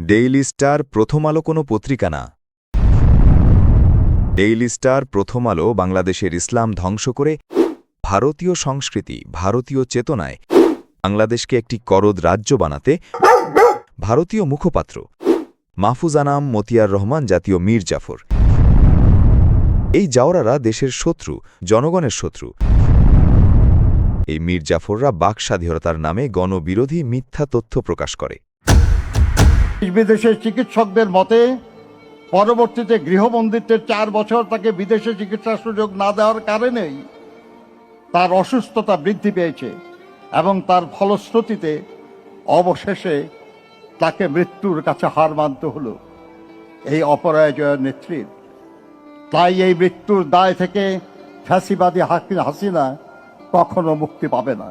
Daily star প্রথম আলো কোনো পত্রিকা না। ডেইলি স্টার প্রথম আলো বাংলাদেশের ইসলাম ধ্বংস করে ভারতীয় সংস্কৃতি, ভারতীয় চেতনায় বাংলাদেশকে একটি করদ রাজ্য বানাতে ভারতীয় মুখপাত্র মাহফুজ আনাম, মতিয়ার রহমান, জাতীয় মীর জাফর, এই জাওরারা দেশের শত্রু, জনগণের শত্রু। এই মীর জাফররা বাক স্বাধীনতার নামে গণবিরোধী মিথ্যা তথ্য প্রকাশ করে। বিদেশের চিকিৎসকদের মতে পরবর্তীতে গৃহবন্দিত্বের 4 বছর তাকে বিদেশে চিকিৎসার সুযোগ না দেওয়ার কারণেই তার অসুস্থতা বৃদ্ধি পেয়েছে এবং তার ফলশ্রুতিতে অবশেষে তাকে মৃত্যুর কাছে হার মানতে হলো এই অপরাজয় নেত্রীর। তাই এই মৃত্যুর দায় থেকে ফ্যাসিবাদী হাসিনা কখনো মুক্তি পাবে না।